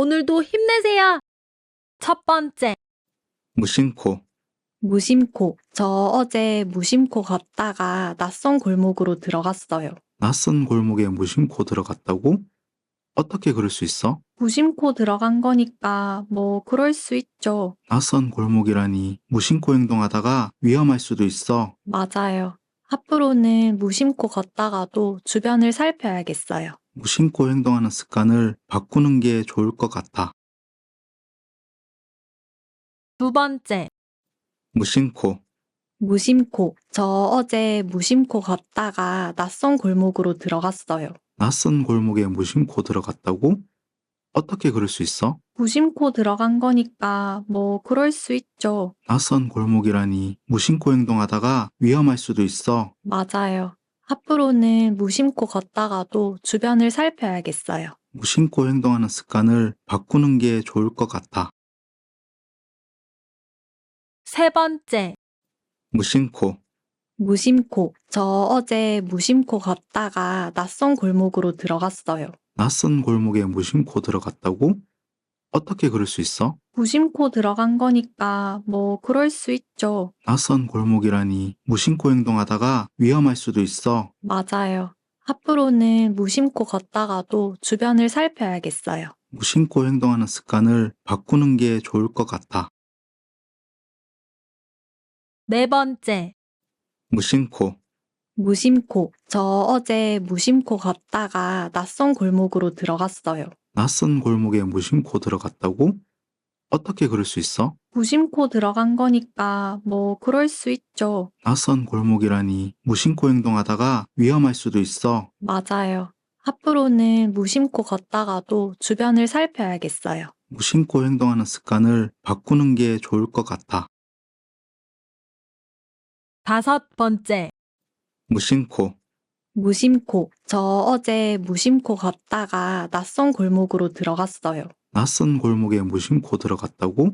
오늘도 힘내세요. 첫 번째, 무심코, 무심코. 저 어제 무심코 걷다가 낯선 골목으로 들어갔어요. 낯선 골목에 무심코 들어갔다고? 어떻게 그럴 수 있어? 무심코 들어간 거니까 뭐 그럴 수 있죠. 낯선 골목이라니 무심코 행동하다가 위험할 수도 있어. 맞아요. 앞으로는 무심코 걷다가도 주변을 살펴야겠어요. 무심코 행동하는 습관을 바꾸는 게 좋을 것 같아. 두 번째, 무심코, 무심코. 저 어제 무심코 걷다가 낯선 골목으로 들어갔어요. 낯선 골목에 무심코 들어갔다고? 어떻게 그럴 수 있어? 무심코 들어간 거니까 뭐 그럴 수 있죠. 낯선 골목이라니 무심코 행동하다가 위험할 수도 있어. 맞아요. 앞으로는 무심코 걷다가도 주변을 살펴야겠어요. 무심코 행동하는 습관을 바꾸는 게 좋을 것 같아. 세 번째, 무심코, 무심코. 저 어제 무심코 걷다가 낯선 골목으로 들어갔어요. 낯선 골목에 무심코 들어갔다고? 어떻게 그럴 수 있어? 무심코 들어간 거니까 뭐 그럴 수 있죠. 낯선 골목이라니 무심코 행동하다가 위험할 수도 있어. 맞아요. 앞으로는 무심코 걷다가도 주변을 살펴야겠어요. 무심코 행동하는 습관을 바꾸는 게 좋을 것 같아. 네 번째, 무심코, 무심코. 저 어제 무심코 걷다가 낯선 골목으로 들어갔어요. 낯선 골목에 무심코 들어갔다고? 어떻게 그럴 수 있어? 무심코 들어간 거니까 뭐 그럴 수 있죠. 낯선 골목이라니 무심코 행동하다가 위험할 수도 있어. 맞아요. 앞으로는 무심코 걷다가도 주변을 살펴야겠어요. 무심코 행동하는 습관을 바꾸는 게 좋을 것 같아. 다섯 번째, 무심코, 무심코. 저 어제 무심코 걷다가 낯선 골목으로 들어갔어요. 낯선 골목에 무심코 들어갔다고?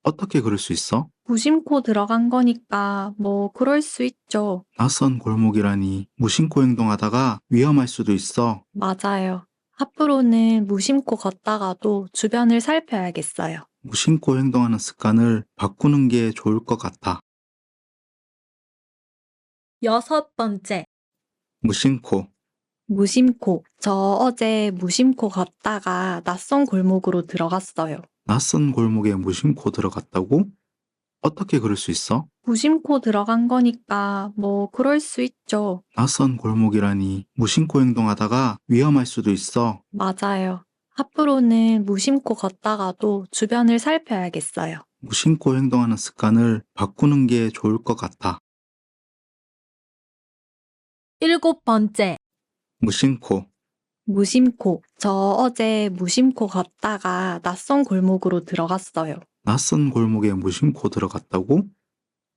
어떻게 그럴 수 있어? 무심코 들어간 거니까 뭐 그럴 수 있죠. 낯선 골목이라니 무심코 행동하다가 위험할 수도 있어. 맞아요. 앞으로는 무심코 걷다가도 주변을 살펴야겠어요. 무심코 행동하는 습관을 바꾸는 게 좋을 것 같아. 여섯 번째, 무심코, 무심코. 저 어제 무심코 걷다가 낯선 골목으로 들어갔어요. 낯선 골목에 무심코 들어갔다고? 어떻게 그럴 수 있어? 무심코 들어간 거니까 뭐 그럴 수 있죠. 낯선 골목이라니 무심코 행동하다가 위험할 수도 있어. 맞아요. 앞으로는 무심코 걷다가도 주변을 살펴야겠어요. 무심코 행동하는 습관을 바꾸는 게 좋을 것 같아. 일곱 번째, 무심코, 무심코. 저 어제 무심코 걷다가 낯선 골목으로 들어갔어요. 낯선 골목에 무심코 들어갔다고?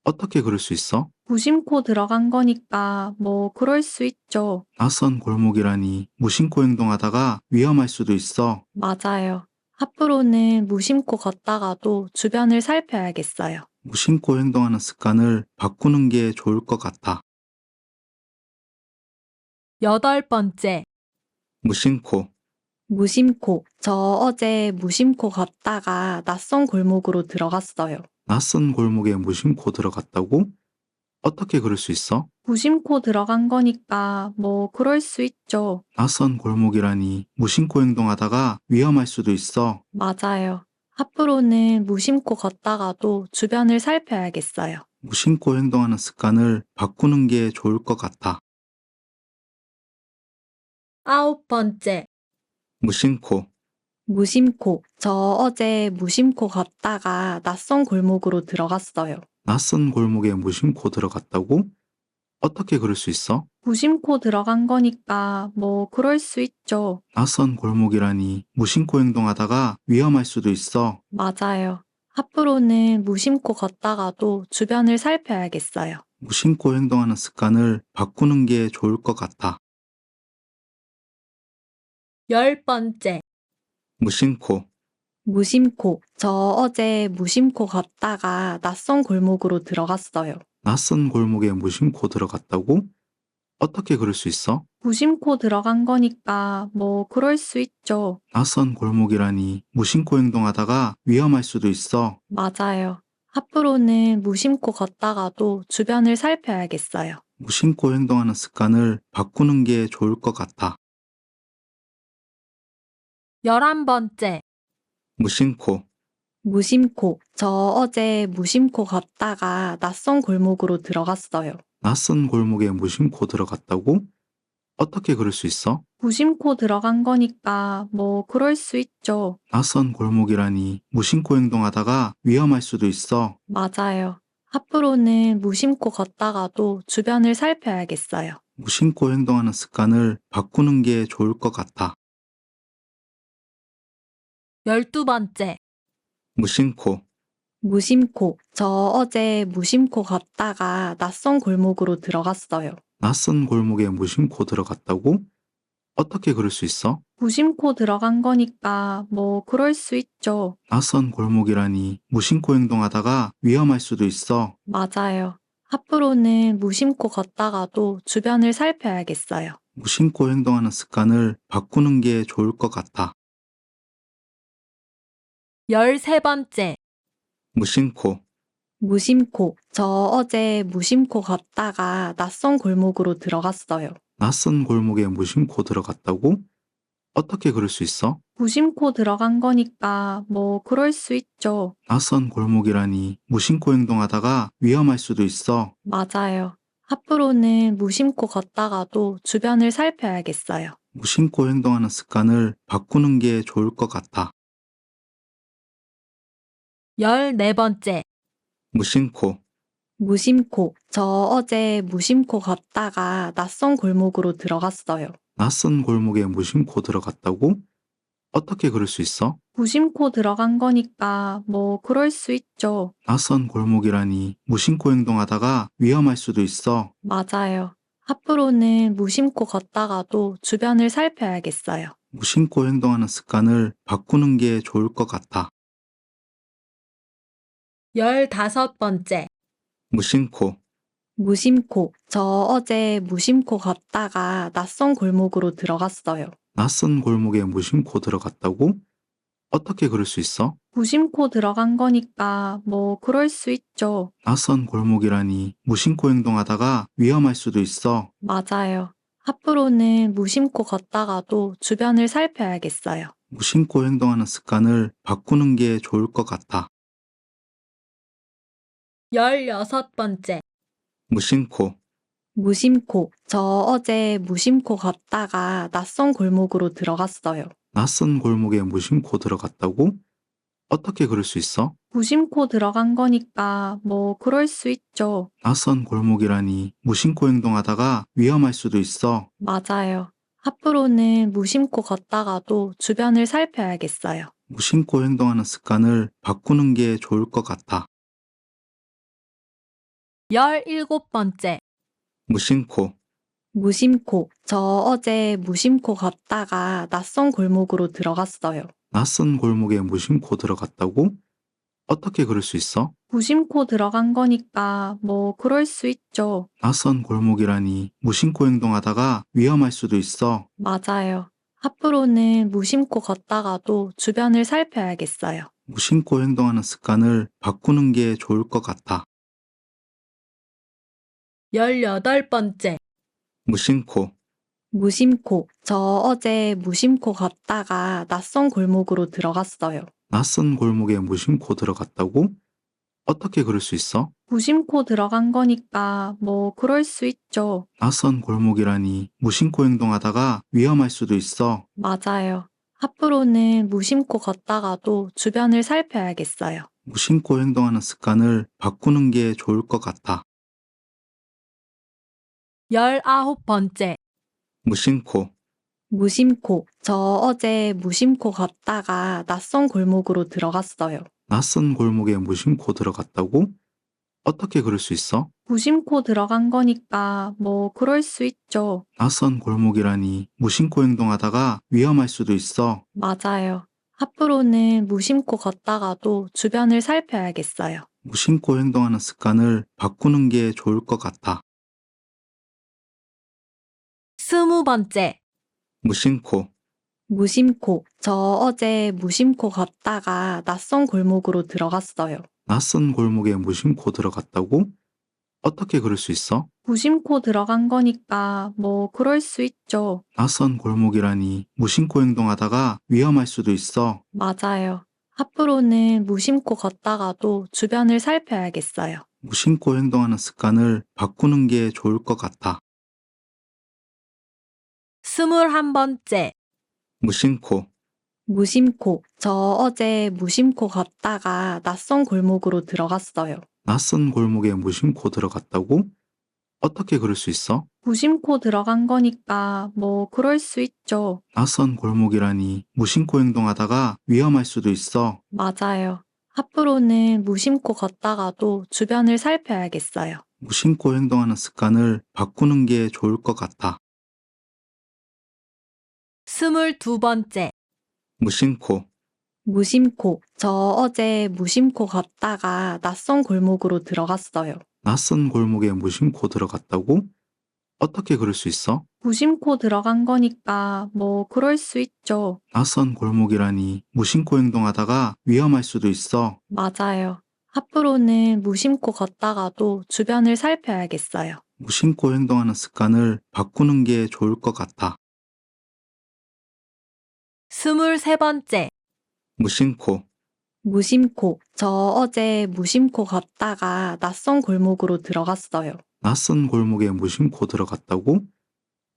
어떻게 그럴 수 있어? 무심코 들어간 거니까 뭐 그럴 수 있죠. 낯선 골목이라니 무심코 행동하다가 위험할 수도 있어. 맞아요. 앞으로는 무심코 걷다가도 주변을 살펴야겠어요. 무심코 행동하는 습관을 바꾸는 게 좋을 것 같아. 여덟 번째, 무심코, 무심코. 저 어제 무심코 걷다가 낯선 골목으로 들어갔어요. 낯선 골목에 무심코 들어갔다고? 어떻게 그럴 수 있어? 무심코 들어간 거니까 뭐 그럴 수 있죠. 낯선 골목이라니 무심코 행동하다가 위험할 수도 있어. 맞아요. 앞으로는 무심코 걷다가도 주변을 살펴야겠어요. 무심코 행동하는 습관을 바꾸는 게 좋을 것 같아. 아홉 번째, 무심코, 무심코. 저 어제 무심코 걷다가 낯선 골목으로 들어갔어요. 낯선 골목에 무심코 들어갔다고? 어떻게 그럴 수 있어? 무심코 들어간 거니까 뭐 그럴 수 있죠. 낯선 골목이라니 무심코 행동하다가 위험할 수도 있어. 맞아요. 앞으로는 무심코 걷다가도 주변을 살펴야겠어요. 무심코 행동하는 습관을 바꾸는 게 좋을 것 같아. 열 번째, 무심코, 무심코. 저 어제 무심코 걷다가 낯선 골목으로 들어갔어요. 낯선 골목에 무심코 들어갔다고? 어떻게 그럴 수 있어? 무심코 들어간 거니까 뭐 그럴 수 있죠. 낯선 골목이라니 무심코 행동하다가 위험할 수도 있어. 맞아요. 앞으로는 무심코 걷다가도 주변을 살펴야겠어요. 무심코 행동하는 습관을 바꾸는 게 좋을 것 같아. 11번째. 무심코, 무심코. 저 어제 무심코 걷다가 낯선 골목으로 들어갔어요. 낯선 골목에 무심코 들어갔다고? 어떻게 그럴 수 있어? 무심코 들어간 거니까 뭐 그럴 수 있죠. 낯선 골목이라니 무심코 행동하다가 위험할 수도 있어. 맞아요. 앞으로는 무심코 걷다가도 주변을 살펴야겠어요. 무심코 행동하는 습관을 바꾸는 게 좋을 것 같아. 12번째. 무심코, 무심코. 저 어제 무심코 걷다가 낯선 골목으로 들어갔어요. 낯선 골목에 무심코 들어갔다고? 어떻게 그럴 수 있어? 무심코 들어간 거니까 뭐 그럴 수 있죠. 낯선 골목이라니 무심코 행동하다가 위험할 수도 있어. 맞아요. 앞으로는 무심코 걷다가도 주변을 살펴야겠어요. 무심코 행동하는 습관을 바꾸는 게 좋을 것 같아. 13번째. 무심코, 무심코. 저 어제 무심코 걷다가 낯선 골목으로 들어갔어요. 낯선 골목에 무심코 들어갔다고? 어떻게 그럴 수 있어? 무심코 들어간 거니까 뭐 그럴 수 있죠. 낯선 골목이라니 무심코 행동하다가 위험할 수도 있어. 맞아요. 앞으로는 무심코 걷다가도 주변을 살펴야겠어요. 무심코 행동하는 습관을 바꾸는 게 좋을 것 같아. 14번째. 무심코, 무심코. 저 어제 무심코 걷다가 낯선 골목으로 들어갔어요. 낯선 골목에 무심코 들어갔다고? 어떻게 그럴 수 있어? 무심코 들어간 거니까 뭐 그럴 수 있죠. 낯선 골목이라니 무심코 행동하다가 위험할 수도 있어. 맞아요. 앞으로는 무심코 걷다가도 주변을 살펴야겠어요. 무심코 행동하는 습관을 바꾸는 게 좋을 것 같아. 15번째. 무심코, 무심코. 저 어제 무심코 걷다가 낯선 골목으로 들어갔어요. 낯선 골목에 무심코 들어갔다고? 어떻게 그럴 수 있어? 무심코 들어간 거니까 뭐 그럴 수 있죠. 낯선 골목이라니 무심코 행동하다가 위험할 수도 있어. 맞아요. 앞으로는 무심코 걷다가도 주변을 살펴야겠어요. 무심코 행동하는 습관을 바꾸는 게 좋을 것 같아. 16번째. 무심코, 무심코. 저 어제 무심코 걷다가 낯선 골목으로 들어갔어요. 낯선 골목에 무심코 들어갔다고? 어떻게 그럴 수 있어? 무심코 들어간 거니까 뭐 그럴 수 있죠. 낯선 골목이라니 무심코 행동하다가 위험할 수도 있어. 맞아요. 앞으로는 무심코 걷다가도 주변을 살펴야겠어요. 무심코 행동하는 습관을 바꾸는 게 좋을 것 같아. 17번째. 무심코, 무심코. 저 어제 무심코 걷다가 낯선 골목으로 들어갔어요. 낯선 골목에 무심코 들어갔다고? 어떻게 그럴 수 있어? 무심코 들어간 거니까 뭐 그럴 수 있죠. 낯선 골목이라니 무심코 행동하다가 위험할 수도 있어. 맞아요. 앞으로는 무심코 걷다가도 주변을 살펴야겠어요. 무심코 행동하는 습관을 바꾸는 게 좋을 것 같아. 18번째. 무심코, 무심코. 저 어제 무심코 걷다가 낯선 골목으로 들어갔어요. 낯선 골목에 무심코 들어갔다고? 어떻게 그럴 수 있어? 무심코 들어간 거니까 뭐 그럴 수 있죠. 낯선 골목이라니 무심코 행동하다가 위험할 수도 있어. 맞아요. 앞으로는 무심코 걷다가도 주변을 살펴야겠어요. 무심코 행동하는 습관을 바꾸는 게 좋을 것 같아. 19번째. 무심코, 무심코. 저 어제 무심코 걷다가 낯선 골목으로 들어갔어요. 낯선 골목에 무심코 들어갔다고? 어떻게 그럴 수 있어? 무심코 들어간 거니까 뭐 그럴 수 있죠. 낯선 골목이라니 무심코 행동하다가 위험할 수도 있어. 맞아요. 앞으로는 무심코 걷다가도 주변을 살펴야겠어요. 무심코 행동하는 습관을 바꾸는 게 좋을 것 같아. 20번째, 무심코, 무심코. 저 어제 무심코 걷다가 낯선 골목으로 들어갔어요. 낯선 골목에 무심코 들어갔다고? 어떻게 그럴 수 있어? 무심코 들어간 거니까 뭐 그럴 수 있죠. 낯선 골목이라니 무심코 행동하다가 위험할 수도 있어. 맞아요. 앞으로는 무심코 걷다가도 주변을 살펴야겠어요. 무심코 행동하는 습관을 바꾸는 게 좋을 것 같아. 21번째, 무심코, 무심코. 저 어제 무심코 걷다가 낯선 골목으로 들어갔어요. 낯선 골목에 무심코 들어갔다고? 어떻게 그럴 수 있어? 무심코 들어간 거니까 뭐 그럴 수 있죠. 낯선 골목이라니 무심코 행동하다가 위험할 수도 있어. 맞아요. 앞으로는 무심코 걷다가도 주변을 살펴야겠어요. 무심코 행동하는 습관을 바꾸는 게 좋을 것 같아. 22번째, 무심코, 무심코. 저 어제 무심코 걷다가 낯선 골목으로 들어갔어요. 낯선 골목에 무심코 들어갔다고? 어떻게 그럴 수 있어? 무심코 들어간 거니까 뭐 그럴 수 있죠. 낯선 골목이라니 무심코 행동하다가 위험할 수도 있어. 맞아요. 앞으로는 무심코 걷다가도 주변을 살펴야겠어요. 무심코 행동하는 습관을 바꾸는 게 좋을 것 같아. 23번째, 무심코, 무심코. 저 어제 무심코 걷다가 낯선 골목으로 들어갔어요. 낯선 골목에 무심코 들어갔다고?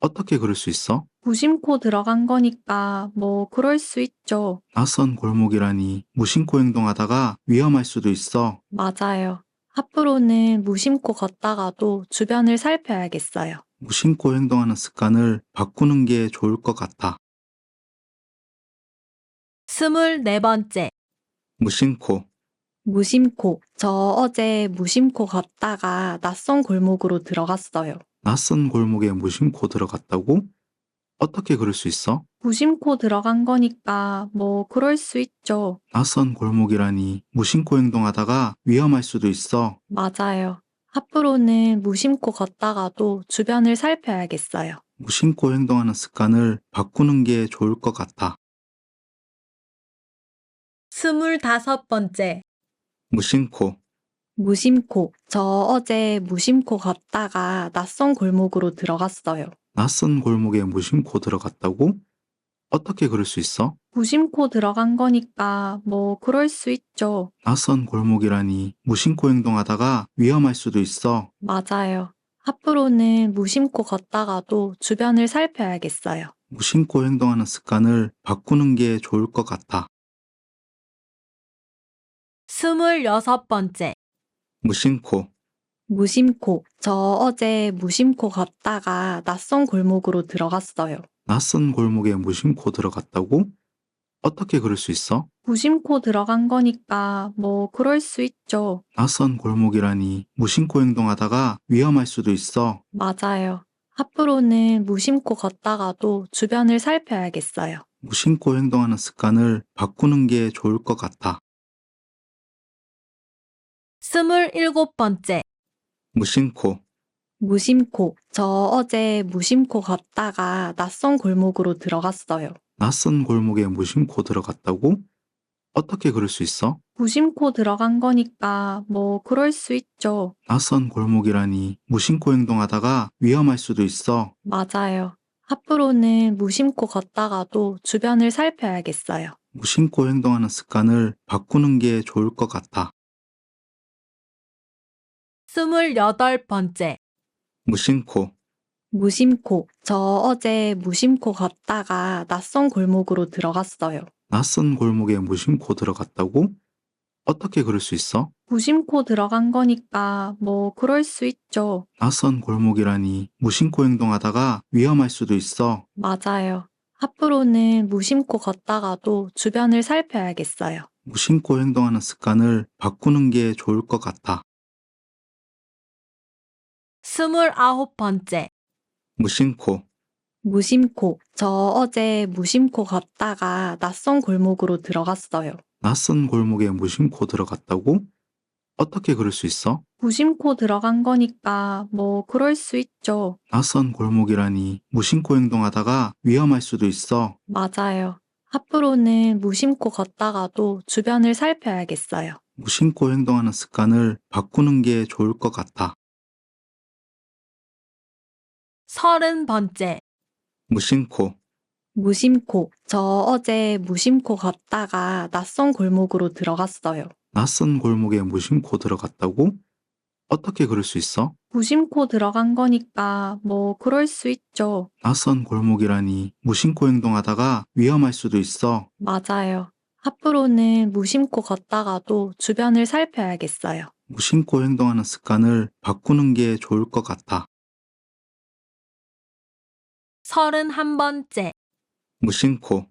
어떻게 그럴 수 있어? 무심코 들어간 거니까 뭐 그럴 수 있죠. 낯선 골목이라니 무심코 행동하다가 위험할 수도 있어. 맞아요. 앞으로는 무심코 걷다가도 주변을 살펴야겠어요. 무심코 행동하는 습관을 바꾸는 게 좋을 것 같아. 24번째, 무심코, 무심코. 저 어제 무심코 걷다가 낯선 골목으로 들어갔어요. 낯선 골목에 무심코 들어갔다고? 어떻게 그럴 수 있어? 무심코 들어간 거니까 뭐 그럴 수 있죠. 낯선 골목이라니 무심코 행동하다가 위험할 수도 있어. 맞아요. 앞으로는 무심코 걷다가도 주변을 살펴야겠어요. 무심코 행동하는 습관을 바꾸는 게 좋을 것 같아. 25번째, 무심코, 무심코. 저 어제 무심코 걷다가 낯선 골목으로 들어갔어요. 낯선 골목에 무심코 들어갔다고? 어떻게 그럴 수 있어? 무심코 들어간 거니까 뭐 그럴 수 있죠. 낯선 골목이라니 무심코 행동하다가 위험할 수도 있어. 맞아요. 앞으로는 무심코 걷다가도 주변을 살펴야겠어요. 무심코 행동하는 습관을 바꾸는 게 좋을 것 같아. 26번째, 무심코, 무심코. 저 어제 무심코 걷다가 낯선 골목으로 들어갔어요. 낯선 골목에 무심코 들어갔다고? 어떻게 그럴 수 있어? 무심코 들어간 거니까 뭐 그럴 수 있죠. 낯선 골목이라니 무심코 행동하다가 위험할 수도 있어. 맞아요. 앞으로는 무심코 걷다가도 주변을 살펴야겠어요. 무심코 행동하는 습관을 바꾸는 게 좋을 것 같아. 27번째, 무심코, 무심코. 저 어제 무심코 걷다가 낯선 골목으로 들어갔어요. 낯선 골목에 무심코 들어갔다고? 어떻게 그럴 수 있어? 무심코 들어간 거니까 뭐 그럴 수 있죠. 낯선 골목이라니 무심코 행동하다가 위험할 수도 있어. 맞아요. 앞으로는 무심코 걷다가도 주변을 살펴야겠어요. 무심코 행동하는 습관을 바꾸는 게 좋을 것 같아. 28번째, 무심코, 무심코. 저 어제 무심코 걷다가 낯선 골목으로 들어갔어요. 낯선 골목에 무심코 들어갔다고? 어떻게 그럴 수 있어? 무심코 들어간 거니까 뭐 그럴 수 있죠. 낯선 골목이라니 무심코 행동하다가 위험할 수도 있어. 맞아요. 앞으로는 무심코 걷다가도 주변을 살펴야겠어요. 무심코 행동하는 습관을 바꾸는 게 좋을 것 같아. 29번째, 무심코, 무심코. 저 어제 무심코 걷다가 낯선 골목으로 들어갔어요. 낯선 골목에 무심코 들어갔다고? 어떻게 그럴 수 있어? 무심코 들어간 거니까 뭐 그럴 수 있죠. 낯선 골목이라니 무심코 행동하다가 위험할 수도 있어. 맞아요. 앞으로는 무심코 걷다가도 주변을 살펴야겠어요. 무심코 행동하는 습관을 바꾸는 게 좋을 것 같아. 30번째. 무심코, 무심코. 저 어제 무심코 걷다가 낯선 골목으로 들어갔어요. 낯선 골목에 무심코 들어갔다고? 어떻게 그럴 수 있어? 무심코 들어간 거니까 뭐 그럴 수 있죠. 낯선 골목이라니 무심코 행동하다가 위험할 수도 있어. 맞아요. 앞으로는 무심코 걷다가도 주변을 살펴야겠어요. 무심코 행동하는 습관을 바꾸는 게 좋을 것 같아. 31번째. 무심코,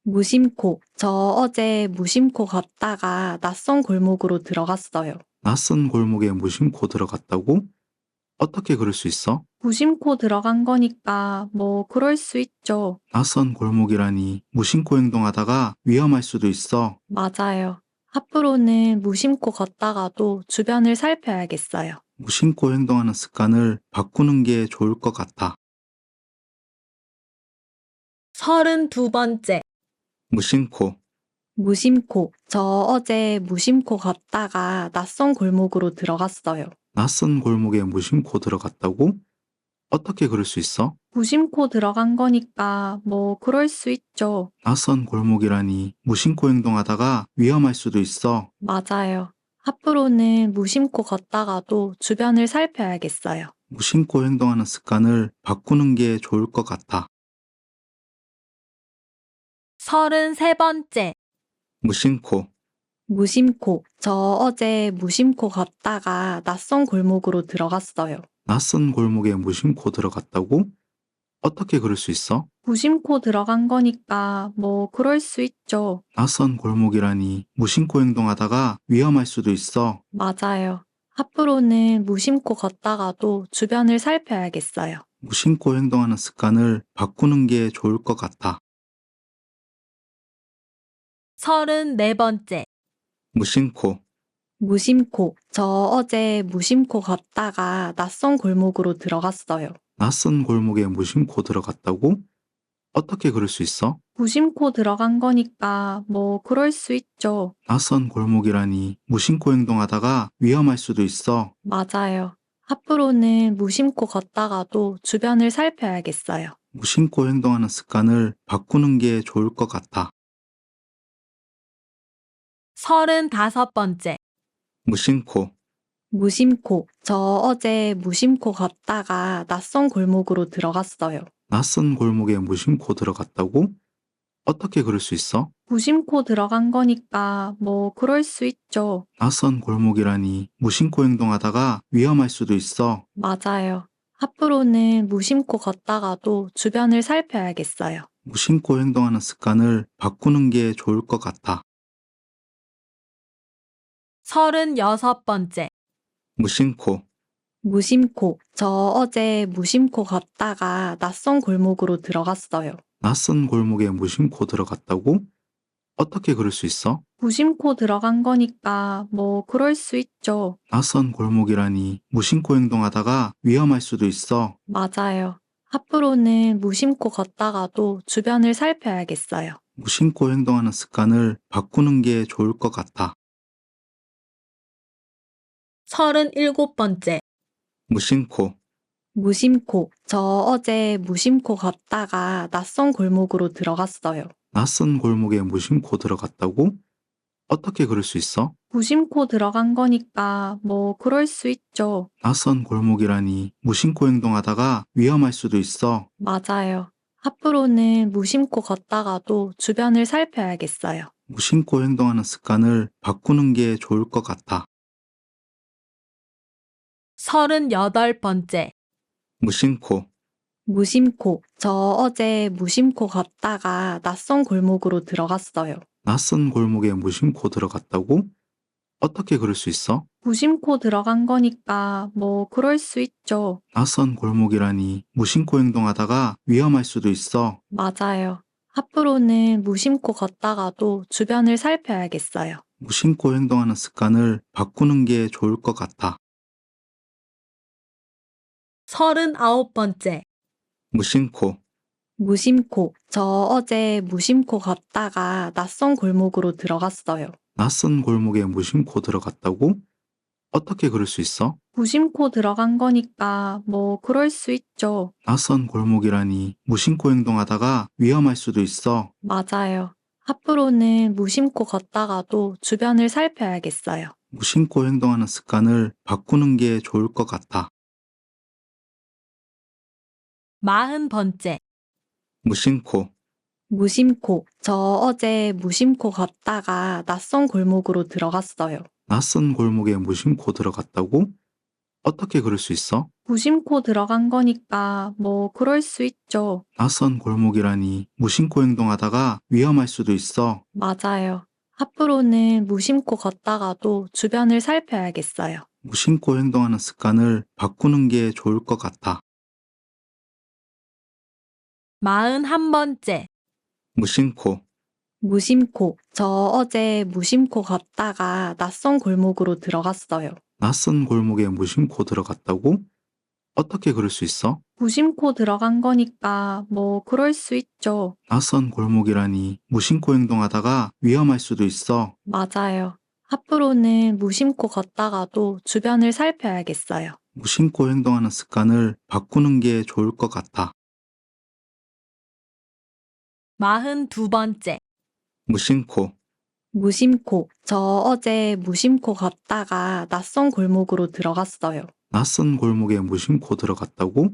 무심코. 저 어제 무심코 걷다가 낯선 골목으로 들어갔어요. 낯선 골목에 무심코 들어갔다고? 어떻게 그럴 수 있어? 무심코 들어간 거니까 뭐 그럴 수 있죠. 낯선 골목이라니 무심코 행동하다가 위험할 수도 있어. 맞아요. 앞으로는 무심코 걷다가도 주변을 살펴야겠어요. 무심코 행동하는 습관을 바꾸는 게 좋을 것 같아. 32번째. 무심코, 무심코. 저 어제 무심코 걷다가 낯선 골목으로 들어갔어요. 낯선 골목에 무심코 들어갔다고? 어떻게 그럴 수 있어? 무심코 들어간 거니까 뭐 그럴 수 있죠. 낯선 골목이라니 무심코 행동하다가 위험할 수도 있어. 맞아요. 앞으로는 무심코 걷다가도 주변을 살펴야겠어요. 무심코 행동하는 습관을 바꾸는 게 좋을 것 같아. 33번째. 무심코, 무심코. 저 어제 무심코 걷다가 낯선 골목으로 들어갔어요. 낯선 골목에 무심코 들어갔다고? 어떻게 그럴 수 있어? 무심코 들어간 거니까 뭐 그럴 수 있죠. 낯선 골목이라니 무심코 행동하다가 위험할 수도 있어. 맞아요. 앞으로는 무심코 걷다가도 주변을 살펴야겠어요. 무심코 행동하는 습관을 바꾸는 게 좋을 것 같아. 34번째. 무심코, 무심코. 저 어제 무심코 걷다가 낯선 골목으로 들어갔어요. 낯선 골목에 무심코 들어갔다고? 어떻게 그럴 수 있어? 무심코 들어간 거니까 뭐 그럴 수 있죠. 낯선 골목이라니 무심코 행동하다가 위험할 수도 있어. 맞아요. 앞으로는 무심코 걷다가도 주변을 살펴야겠어요. 무심코 행동하는 습관을 바꾸는 게 좋을 것 같아. 35번째. 무심코, 무심코. 저 어제 무심코 걷다가 낯선 골목으로 들어갔어요. 낯선 골목에 무심코 들어갔다고? 어떻게 그럴 수 있어? 무심코 들어간 거니까 뭐 그럴 수 있죠. 낯선 골목이라니 무심코 행동하다가 위험할 수도 있어. 맞아요. 앞으로는 무심코 걷다가도 주변을 살펴야겠어요. 무심코 행동하는 습관을 바꾸는 게 좋을 것 같아. 36번째. 무심코, 무심코. 저 어제 무심코 걷다가 낯선 골목으로 들어갔어요. 낯선 골목에 무심코 들어갔다고? 어떻게 그럴 수 있어? 무심코 들어간 거니까 뭐 그럴 수 있죠. 낯선 골목이라니 무심코 행동하다가 위험할 수도 있어. 맞아요. 앞으로는 무심코 걷다가도 주변을 살펴야겠어요. 무심코 행동하는 습관을 바꾸는 게 좋을 것 같아. 37번째. 무심코, 무심코. 저 어제 무심코 걷다가 낯선 골목으로 들어갔어요. 낯선 골목에 무심코 들어갔다고? 어떻게 그럴 수 있어? 무심코 들어간 거니까 뭐 그럴 수 있죠. 낯선 골목이라니 무심코 행동하다가 위험할 수도 있어. 맞아요. 앞으로는 무심코 걷다가도 주변을 살펴야겠어요. 무심코 행동하는 습관을 바꾸는 게 좋을 것 같아. 38번째. 무심코, 무심코. 저 어제 무심코 걷다가 낯선 골목으로 들어갔어요. 낯선 골목에 무심코 들어갔다고? 어떻게 그럴 수 있어? 무심코 들어간 거니까 뭐 그럴 수 있죠. 낯선 골목이라니 무심코 행동하다가 위험할 수도 있어. 맞아요. 앞으로는 무심코 걷다가도 주변을 살펴야겠어요. 무심코 행동하는 습관을 바꾸는 게 좋을 것 같아. 39번째. 무심코, 무심코. 저 어제 무심코 걷다가 낯선 골목으로 들어갔어요. 낯선 골목에 무심코 들어갔다고? 어떻게 그럴 수 있어? 무심코 들어간 거니까 뭐 그럴 수 있죠. 낯선 골목이라니 무심코 행동하다가 위험할 수도 있어. 맞아요. 앞으로는 무심코 걷다가도 주변을 살펴야겠어요. 무심코 행동하는 습관을 바꾸는 게 좋을 것 같아. 40번째. 무심코, 무심코. 저 어제 무심코 걷다가 낯선 골목으로 들어갔어요. 낯선 골목에 무심코 들어갔다고? 어떻게 그럴 수 있어? 무심코 들어간 거니까 뭐 그럴 수 있죠. 낯선 골목이라니 무심코 행동하다가 위험할 수도 있어. 맞아요. 앞으로는 무심코 걷다가도 주변을 살펴야겠어요. 무심코 행동하는 습관을 바꾸는 게 좋을 것 같아. 41번째. 무심코, 무심코. 저 어제 무심코 걷다가 낯선 골목으로 들어갔어요. 낯선 골목에 무심코 들어갔다고? 어떻게 그럴 수 있어? 무심코 들어간 거니까 뭐 그럴 수 있죠. 낯선 골목이라니 무심코 행동하다가 위험할 수도 있어. 맞아요. 앞으로는 무심코 걷다가도 주변을 살펴야겠어요. 무심코 행동하는 습관을 바꾸는 게 좋을 것 같아. 42번째. 무심코, 무심코. 저 어제 무심코 걷다가 낯선 골목으로 들어갔어요. 낯선 골목에 무심코 들어갔다고?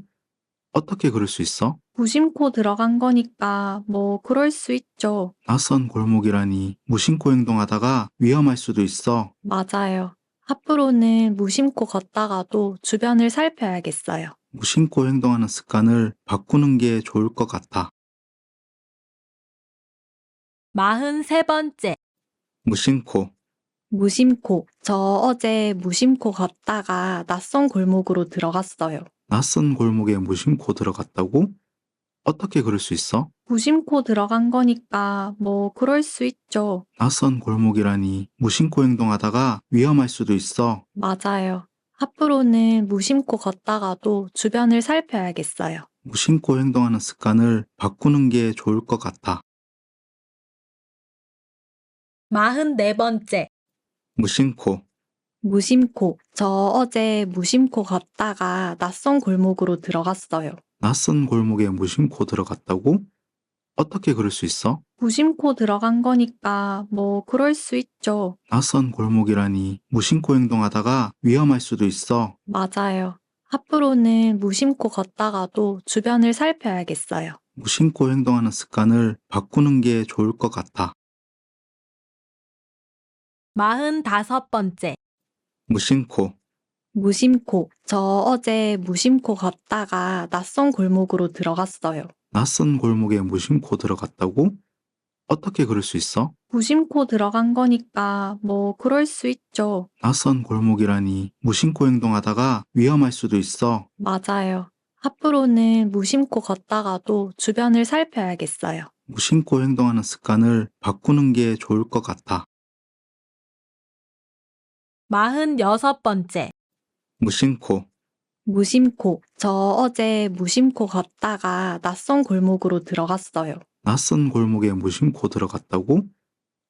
어떻게 그럴 수 있어? 무심코 들어간 거니까 뭐 그럴 수 있죠. 낯선 골목이라니 무심코 행동하다가 위험할 수도 있어. 맞아요. 앞으로는 무심코 걷다가도 주변을 살펴야겠어요. 무심코 행동하는 습관을 바꾸는 게 좋을 것 같아. 43번째. 무심코, 무심코. 저 어제 무심코 걷다가 낯선 골목으로 들어갔어요. 낯선 골목에 무심코 들어갔다고? 어떻게 그럴 수 있어? 무심코 들어간 거니까 뭐 그럴 수 있죠. 낯선 골목이라니 무심코 행동하다가 위험할 수도 있어. 맞아요. 앞으로는 무심코 걷다가도 주변을 살펴야겠어요. 무심코 행동하는 습관을 바꾸는 게 좋을 것 같아. 44번째. 무심코, 무심코. 저 어제 무심코 걷다가 낯선 골목으로 들어갔어요. 낯선 골목에 무심코 들어갔다고? 어떻게 그럴 수 있어? 무심코 들어간 거니까 뭐 그럴 수 있죠. 낯선 골목이라니 무심코 행동하다가 위험할 수도 있어. 맞아요. 앞으로는 무심코 걷다가도 주변을 살펴야겠어요. 무심코 행동하는 습관을 바꾸는 게 좋을 것 같아. 45번째. 무심코, 무심코. 저 어제 무심코 걷다가 낯선 골목으로 들어갔어요. 낯선 골목에 무심코 들어갔다고? 어떻게 그럴 수 있어? 무심코 들어간 거니까 뭐 그럴 수 있죠. 낯선 골목이라니 무심코 행동하다가 위험할 수도 있어. 맞아요. 앞으로는 무심코 걷다가도 주변을 살펴야겠어요. 무심코 행동하는 습관을 바꾸는 게 좋을 것 같아. 46번째. 무심코, 무심코. 저 어제 무심코 걷다가 낯선 골목으로 들어갔어요. 낯선 골목에 무심코 들어갔다고?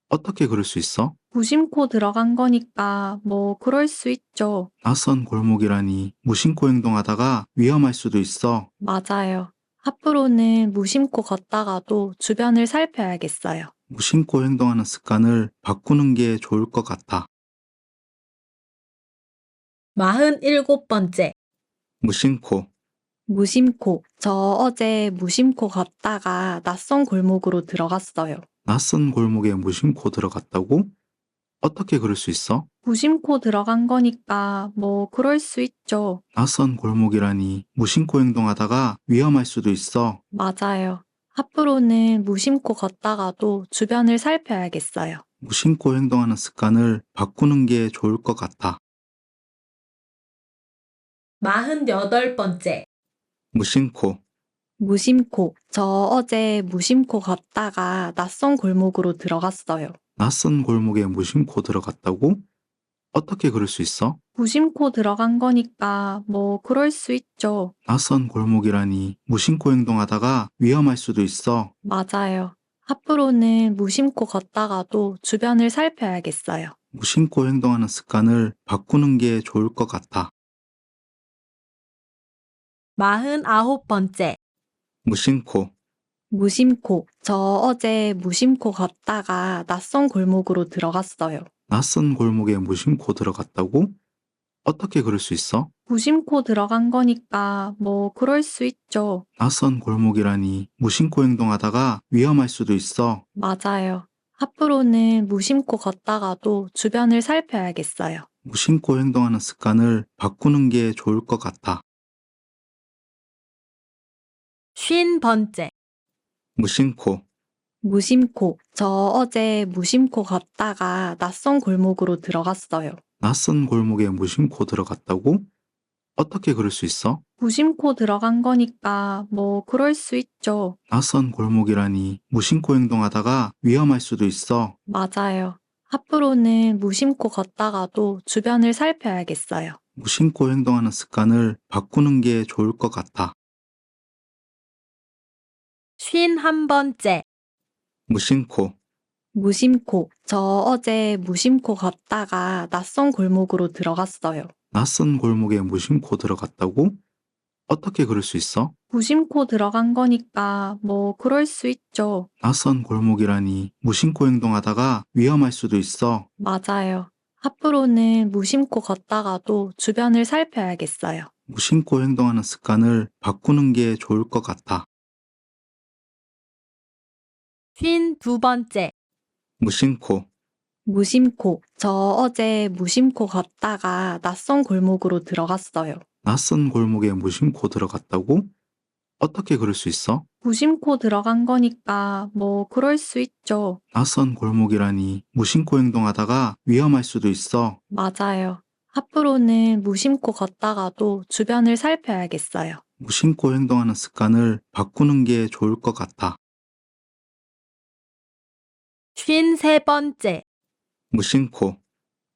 어떻게 그럴 수 있어? 무심코 들어간 거니까 뭐 그럴 수 있죠. 낯선 골목이라니 무심코 행동하다가 위험할 수도 있어. 맞아요. 앞으로는 무심코 걷다가도 주변을 살펴야겠어요. 무심코 행동하는 습관을 바꾸는 게 좋을 것 같아. 47번째. 무심코, 무심코. 저 어제 무심코 걷다가 낯선 골목으로 들어갔어요. 낯선 골목에 무심코 들어갔다고? 어떻게 그럴 수 있어? 무심코 들어간 거니까 뭐 그럴 수 있죠. 낯선 골목이라니 무심코 행동하다가 위험할 수도 있어. 맞아요. 앞으로는 무심코 걷다가도 주변을 살펴야겠어요. 무심코 행동하는 습관을 바꾸는 게 좋을 것 같아. 48번째. 무심코, 무심코. 저 어제 무심코 걷다가 낯선 골목으로 들어갔어요. 낯선 골목에 무심코 들어갔다고? 어떻게 그럴 수 있어? 무심코 들어간 거니까 뭐 그럴 수 있죠. 낯선 골목이라니 무심코 행동하다가 위험할 수도 있어. 맞아요. 앞으로는 무심코 걷다가도 주변을 살펴야겠어요. 무심코 행동하는 습관을 바꾸는 게 좋을 것 같아. 49번째. 무심코. 무심코. 저 어제 무심코 걷다가 낯선 골목으로 들어갔어요. 낯선 골목에 무심코 들어갔다고? 어떻게 그럴 수 있어? 무심코 들어간 거니까 뭐 그럴 수 있죠. 낯선 골목이라니 무심코 행동하다가 위험할 수도 있어. 맞아요. 앞으로는 무심코 걷다가도 주변을 살펴야겠어요. 무심코 행동하는 습관을 바꾸는 게 좋을 것 같아. 50번째. 무심코. 무심코. 저 어제 무심코 걷다가 낯선 골목으로 들어갔어요. 낯선 골목에 무심코 들어갔다고? 어떻게 그럴 수 있어? 무심코 들어간 거니까 뭐 그럴 수 있죠. 낯선 골목이라니 무심코 행동하다가 위험할 수도 있어. 맞아요. 앞으로는 무심코 걷다가도 주변을 살펴야겠어요. 무심코 행동하는 습관을 바꾸는 게 좋을 것 같아. 51번째. 무심코. 무심코. 저 어제 무심코 걷다가 낯선 골목으로 들어갔어요. 낯선 골목에 무심코 들어갔다고? 어떻게 그럴 수 있어? 무심코 들어간 거니까 뭐 그럴 수 있죠. 낯선 골목이라니 무심코 행동하다가 위험할 수도 있어. 맞아요. 앞으로는 무심코 걷다가도 주변을 살펴야겠어요. 무심코 행동하는 습관을 바꾸는 게 좋을 것 같아. 52번째. 무심코. 무심코. 저 어제 무심코 걷다가 낯선 골목으로 들어갔어요. 낯선 골목에 무심코 들어갔다고? 어떻게 그럴 수 있어? 무심코 들어간 거니까 뭐 그럴 수 있죠. 낯선 골목이라니 무심코 행동하다가 위험할 수도 있어. 맞아요. 앞으로는 무심코 걷다가도 주변을 살펴야겠어요. 무심코 행동하는 습관을 바꾸는 게 좋을 것 같아. 53번째. 무심코.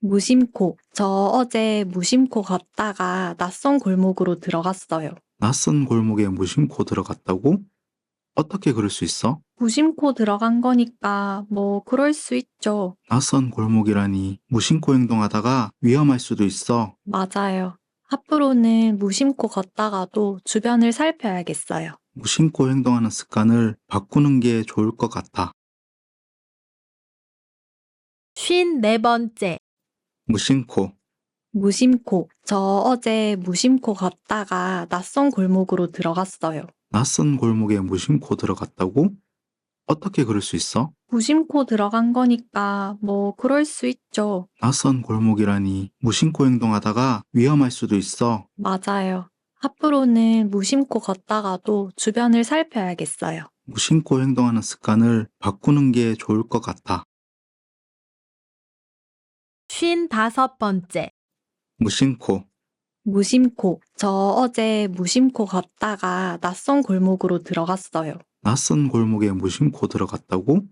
무심코. 저 어제 무심코 걷다가 낯선 골목으로 들어갔어요. 낯선 골목에 무심코 들어갔다고? 어떻게 그럴 수 있어? 무심코 들어간 거니까 뭐 그럴 수 있죠. 낯선 골목이라니 무심코 행동하다가 위험할 수도 있어. 맞아요. 앞으로는 무심코 걷다가도 주변을 살펴야겠어요. 무심코 행동하는 습관을 바꾸는 게 좋을 것 같아. 54번째. 무심코. 무심코. 저 어제 무심코 걷다가 낯선 골목으로 들어갔어요. 낯선 골목에 무심코 들어갔다고? 어떻게 그럴 수 있어? 무심코 들어간 거니까 뭐 그럴 수 있죠. 낯선 골목이라니 무심코 행동하다가 위험할 수도 있어. 맞아요. 앞으로는 무심코 걷다가도 주변을 살펴야겠어요. 무심코 행동하는 습관을 바꾸는 게 좋을 것 같아. 55번째. 무심코. 무심코. 저 어제 무심코 걷다가 낯선 골목으로 들어갔어요. 낯선 골목에 무심코 들어갔다고?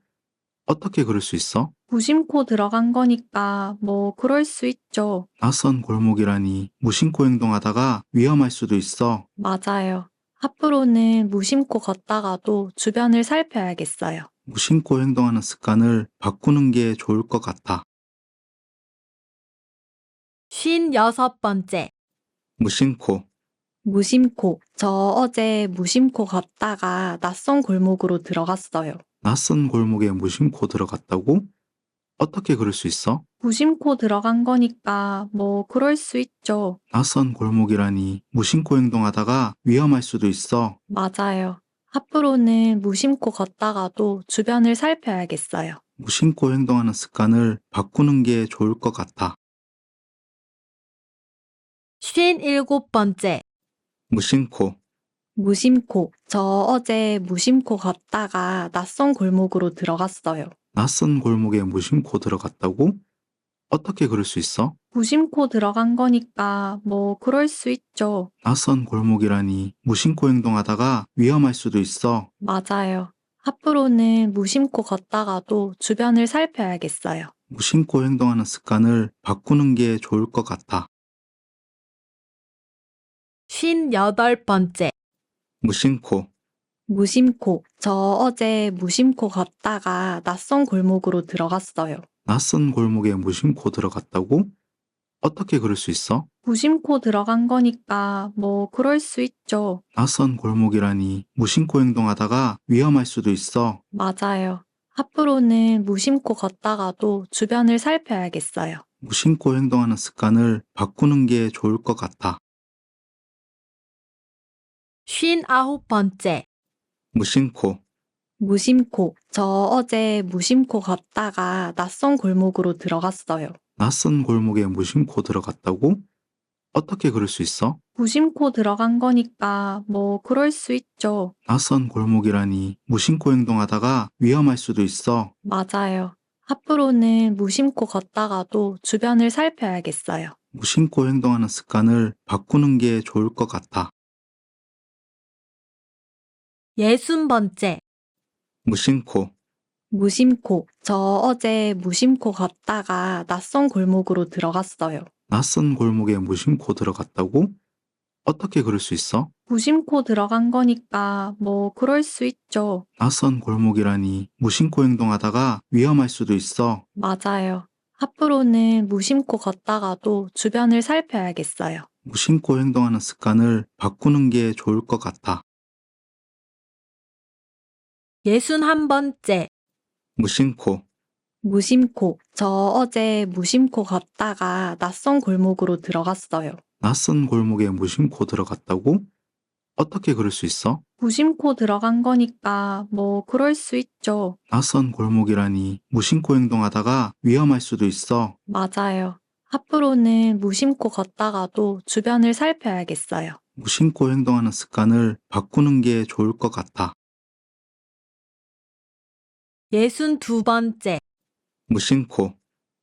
어떻게 그럴 수 있어? 무심코 들어간 거니까 뭐 그럴 수 있죠. 낯선 골목이라니 무심코 행동하다가 위험할 수도 있어. 맞아요. 앞으로는 무심코 걷다가도 주변을 살펴야겠어요. 무심코 행동하는 습관을 바꾸는 게 좋을 것 같아. 56번째. 무심코. 무심코. 저 어제 무심코 걷다가 낯선 골목으로 들어갔어요. 낯선 골목에 무심코 들어갔다고? 어떻게 그럴 수 있어? 무심코 들어간 거니까 뭐 그럴 수 있죠. 낯선 골목이라니 무심코 행동하다가 위험할 수도 있어. 맞아요. 앞으로는 무심코 걷다가도 주변을 살펴야겠어요. 무심코 행동하는 습관을 바꾸는 게 좋을 것 같아. 57번째. 무심코. 무심코. 저 어제 무심코 걷다가 낯선 골목으로 들어갔어요. 낯선 골목에 무심코 들어갔다고? 어떻게 그럴 수 있어? 무심코 들어간 거니까 뭐 그럴 수 있죠. 낯선 골목이라니 무심코 행동하다가 위험할 수도 있어. 맞아요. 앞으로는 무심코 걷다가도 주변을 살펴야겠어요. 무심코 행동하는 습관을 바꾸는 게 좋을 것 같아. 58번째. 무심코, 무심코. 저 어제 무심코 걷다가 낯선 골목으로 들어갔어요. 낯선 골목에 무심코 들어갔다고? 어떻게 그럴 수 있어? 무심코 들어간 거니까 뭐 그럴 수 있죠. 낯선 골목이라니 무심코 행동하다가 위험할 수도 있어. 맞아요. 앞으로는 무심코 걷다가도 주변을 살펴야겠어요. 무심코 행동하는 습관을 바꾸는 게 좋을 것 같아. 59번째. 무심코, 무심코. 저 어제 무심코 걷다가 낯선 골목으로 들어갔어요. 낯선 골목에 무심코 들어갔다고? 어떻게 그럴 수 있어? 무심코 들어간 거니까 뭐 그럴 수 있죠. 낯선 골목이라니 무심코 행동하다가 위험할 수도 있어. 맞아요. 앞으로는 무심코 걷다가도 주변을 살펴야겠어요. 무심코 행동하는 습관을 바꾸는 게 좋을 것 같아. 60번째. 무심코, 무심코. 저 어제 무심코 걷다가 낯선 골목으로 들어갔어요. 낯선 골목에 무심코 들어갔다고? 어떻게 그럴 수 있어? 무심코 들어간 거니까 뭐 그럴 수 있죠. 낯선 골목이라니 무심코 행동하다가 위험할 수도 있어. 맞아요. 앞으로는 무심코 걷다가도 주변을 살펴야겠어요. 무심코 행동하는 습관을 바꾸는 게 좋을 것 같아. 61번째. 무심코, 무심코. 저 어제 무심코 걷다가 낯선 골목으로 들어갔어요. 낯선 골목에 무심코 들어갔다고? 어떻게 그럴 수 있어? 무심코 들어간 거니까 뭐 그럴 수 있죠. 낯선 골목이라니 무심코 행동하다가 위험할 수도 있어. 맞아요. 앞으로는 무심코 걷다가도 주변을 살펴야겠어요. 무심코 행동하는 습관을 바꾸는 게 좋을 것 같아. 62번째. 무심코,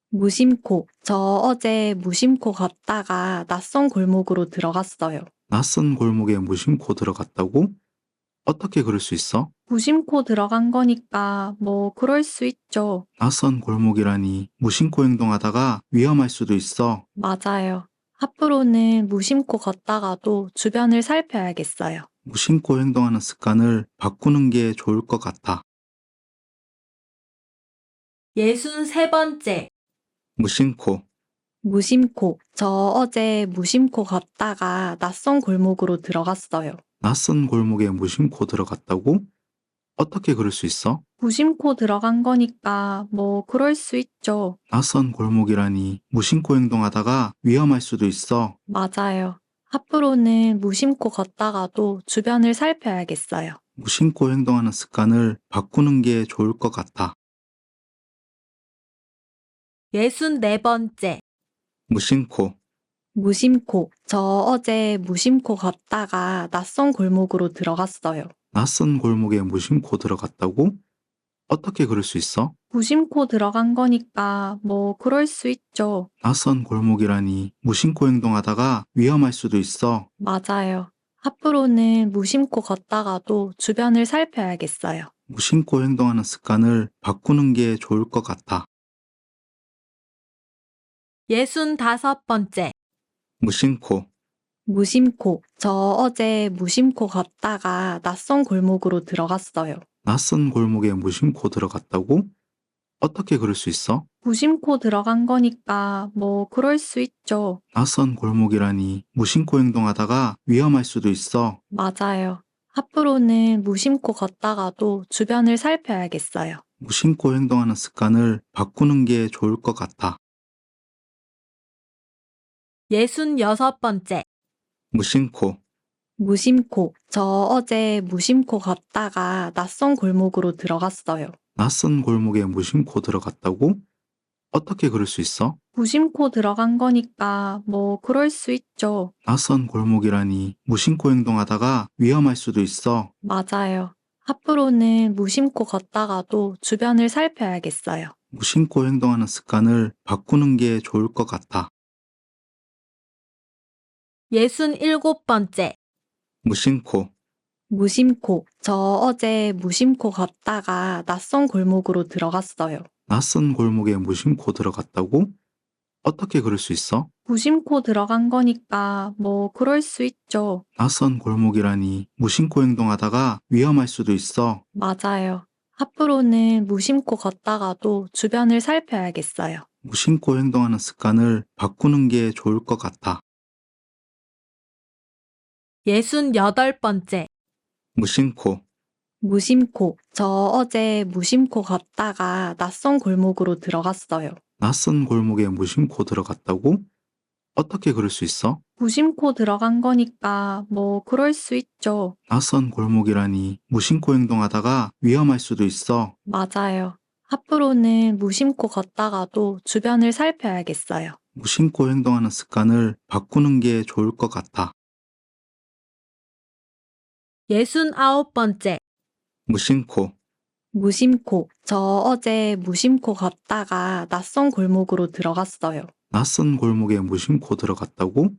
무심코. 저 어제 무심코 걷다가 낯선 골목으로 들어갔어요. 낯선 골목에 무심코 들어갔다고? 어떻게 그럴 수 있어? 무심코 들어간 거니까 뭐 그럴 수 있죠. 낯선 골목이라니 무심코 행동하다가 위험할 수도 있어. 맞아요. 앞으로는 무심코 걷다가도 주변을 살펴야겠어요. 무심코 행동하는 습관을 바꾸는 게 좋을 것 같아. 63번째. 무심코, 무심코. 저 어제 무심코 걷다가 낯선 골목으로 들어갔어요. 낯선 골목에 무심코 들어갔다고? 어떻게 그럴 수 있어? 무심코 들어간 거니까 뭐 그럴 수 있죠. 낯선 골목이라니 무심코 행동하다가 위험할 수도 있어. 맞아요. 앞으로는 무심코 걷다가도 주변을 살펴야겠어요. 무심코 행동하는 습관을 바꾸는 게 좋을 것 같아. 64번째. 무심코, 무심코. 저 어제 무심코 걷다가 낯선 골목으로 들어갔어요. 낯선 골목에 무심코 들어갔다고? 어떻게 그럴 수 있어? 무심코 들어간 거니까 뭐 그럴 수 있죠. 낯선 골목이라니 무심코 행동하다가 위험할 수도 있어. 맞아요. 앞으로는 무심코 걷다가도 주변을 살펴야겠어요. 무심코 행동하는 습관을 바꾸는 게 좋을 것 같아. 65번째. 무심코, 무심코. 저 어제 무심코 걷다가 낯선 골목으로 들어갔어요. 낯선 골목에 무심코 들어갔다고? 어떻게 그럴 수 있어? 무심코 들어간 거니까 뭐 그럴 수 있죠. 낯선 골목이라니 무심코 행동하다가 위험할 수도 있어. 맞아요. 앞으로는 무심코 걷다가도 주변을 살펴야겠어요. 무심코 행동하는 습관을 바꾸는 게 좋을 것 같아. 66번째. 무심코, 무심코. 저 어제 무심코 걷다가 낯선 골목으로 들어갔어요. 낯선 골목에 무심코 들어갔다고? 어떻게 그럴 수 있어? 무심코 들어간 거니까 뭐 그럴 수 있죠. 낯선 골목이라니 무심코 행동하다가 위험할 수도 있어. 맞아요. 앞으로는 무심코 걷다가도 주변을 살펴야겠어요. 무심코 행동하는 습관을 바꾸는 게 좋을 것 같아. 67번째. 무심코, 무심코. 저 어제 무심코 걷다가 낯선 골목으로 들어갔어요. 낯선 골목에 무심코 들어갔다고? 어떻게 그럴 수 있어? 무심코 들어간 거니까 뭐 그럴 수 있죠. 낯선 골목이라니 무심코 행동하다가 위험할 수도 있어. 맞아요. 앞으로는 무심코 걷다가도 주변을 살펴야겠어요. 무심코 행동하는 습관을 바꾸는 게 좋을 것 같아. 68번째. 무심코, 무심코. 저 어제 무심코 걷다가 낯선 골목으로 들어갔어요. 낯선 골목에 무심코 들어갔다고? 어떻게 그럴 수 있어? 무심코 들어간 거니까 뭐 그럴 수 있죠. 낯선 골목이라니 무심코 행동하다가 위험할 수도 있어. 맞아요. 앞으로는 무심코 걷다가도 주변을 살펴야겠어요. 무심코 행동하는 습관을 바꾸는 게 좋을 것 같아. 69번째. 무심코, 무심코. 저 어제 무심코 걷다가 낯선 골목으로 들어갔어요. 낯선 골목에 무심코 들어갔다고?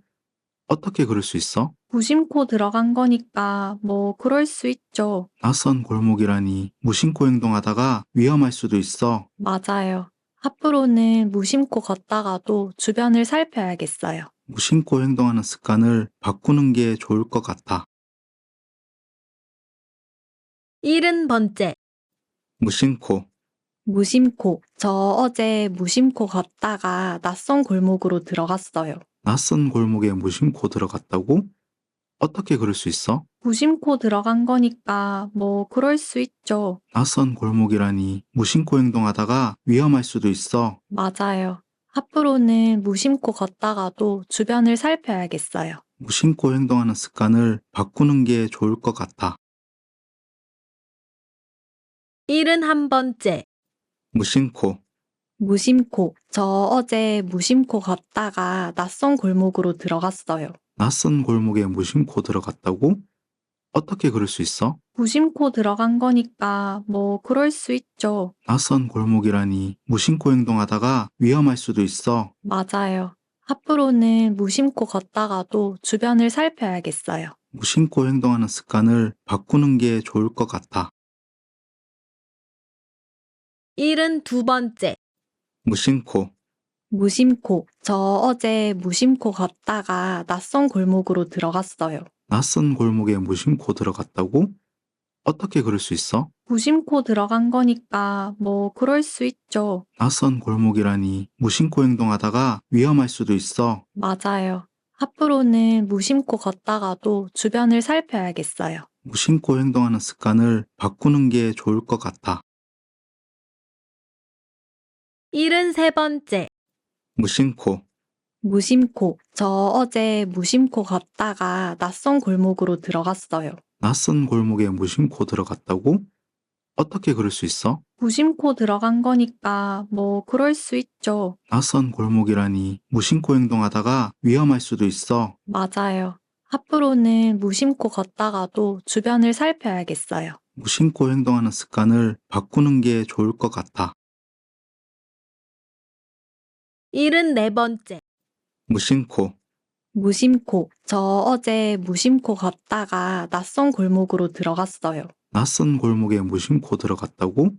어떻게 그럴 수 있어? 무심코 들어간 거니까 뭐 그럴 수 있죠. 낯선 골목이라니 무심코 행동하다가 위험할 수도 있어. 맞아요. 앞으로는 무심코 걷다가도 주변을 살펴야겠어요. 무심코 행동하는 습관을 바꾸는 게 좋을 것 같아. 70번째. 무심코, 무심코. 저 어제 무심코 걷다가 낯선 골목으로 들어갔어요. 낯선 골목에 무심코 들어갔다고? 어떻게 그럴 수 있어? 무심코 들어간 거니까 뭐 그럴 수 있죠. 낯선 골목이라니 무심코 행동하다가 위험할 수도 있어. 맞아요. 앞으로는 무심코 걷다가도 주변을 살펴야겠어요. 무심코 행동하는 습관을 바꾸는 게 좋을 것 같아. 71번째. 무심코, 무심코. 저 어제 무심코 걷다가 낯선 골목으로 들어갔어요. 낯선 골목에 무심코 들어갔다고? 어떻게 그럴 수 있어? 무심코 들어간 거니까 뭐 그럴 수 있죠. 낯선 골목이라니 무심코 행동하다가 위험할 수도 있어. 맞아요. 앞으로는 무심코 걷다가도 주변을 살펴야겠어요. 무심코 행동하는 습관을 바꾸는 게 좋을 것 같아. 72번째. 무심코, 무심코. 저 어제 무심코 걷다가 낯선 골목으로 들어갔어요. 낯선 골목에 무심코 들어갔다고? 어떻게 그럴 수 있어? 무심코 들어간 거니까 뭐 그럴 수 있죠. 낯선 골목이라니 무심코 행동하다가 위험할 수도 있어. 맞아요. 앞으로는 무심코 걷다가도 주변을 살펴야겠어요. 무심코 행동하는 습관을 바꾸는 게 좋을 것 같아. 73번째. 무심코, 무심코. 저 어제 무심코 걷다가 낯선 골목으로 들어갔어요. 낯선 골목에 무심코 들어갔다고? 어떻게 그럴 수 있어? 무심코 들어간 거니까 뭐 그럴 수 있죠. 낯선 골목이라니 무심코 행동하다가 위험할 수도 있어. 맞아요. 앞으로는 무심코 걷다가도 주변을 살펴야겠어요. 무심코 행동하는 습관을 바꾸는 게 좋을 것 같아. 74번째. 무심코, 무심코. 저 어제 무심코 걷다가 낯선 골목으로 들어갔어요. 낯선 골목에 무심코 들어갔다고?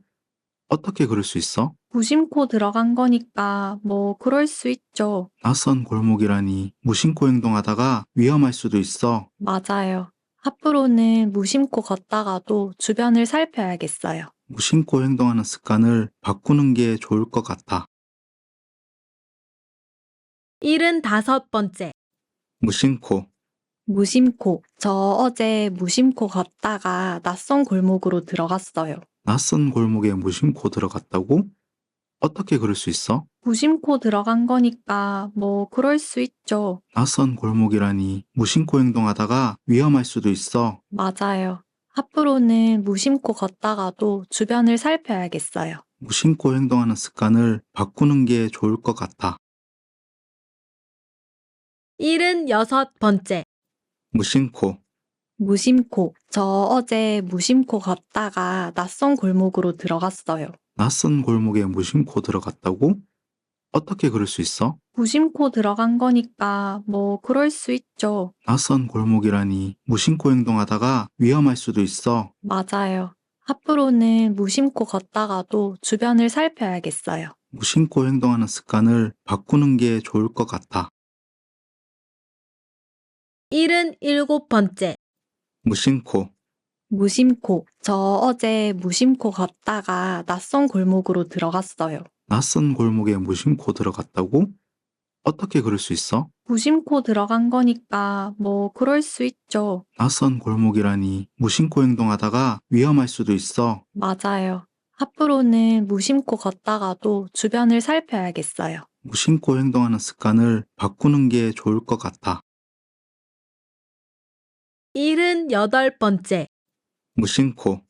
어떻게 그럴 수 있어? 무심코 들어간 거니까 뭐 그럴 수 있죠. 낯선 골목이라니 무심코 행동하다가 위험할 수도 있어. 맞아요. 앞으로는 무심코 걷다가도 주변을 살펴야겠어요. 무심코 행동하는 습관을 바꾸는 게 좋을 것 같아. 75번째. 무심코, 무심코. 저 어제 무심코 걷다가 낯선 골목으로 들어갔어요. 낯선 골목에 무심코 들어갔다고? 어떻게 그럴 수 있어? 무심코 들어간 거니까 뭐 그럴 수 있죠. 낯선 골목이라니 무심코 행동하다가 위험할 수도 있어. 맞아요. 앞으로는 무심코 걷다가도 주변을 살펴야겠어요. 무심코 행동하는 습관을 바꾸는 게 좋을 것 같아. 76번째. 무심코, 무심코. 저 어제 무심코 걷다가 낯선 골목으로 들어갔어요. 낯선 골목에 무심코 들어갔다고? 어떻게 그럴 수 있어? 무심코 들어간 거니까 뭐 그럴 수 있죠. 낯선 골목이라니 무심코 행동하다가 위험할 수도 있어. 맞아요. 앞으로는 무심코 걷다가도 주변을 살펴야겠어요. 무심코 행동하는 습관을 바꾸는 게 좋을 것 같아. 77번째. 무심코, 무심코. 저 어제 무심코 걷다가 낯선 골목으로 들어갔어요. 낯선 골목에 무심코 들어갔다고? 어떻게 그럴 수 있어? 무심코 들어간 거니까 뭐 그럴 수 있죠. 낯선 골목이라니 무심코 행동하다가 위험할 수도 있어. 맞아요. 앞으로는 무심코 걷다가도 주변을 살펴야겠어요. 무심코 행동하는 습관을 바꾸는 게 좋을 것 같아. 78번째. 무심코,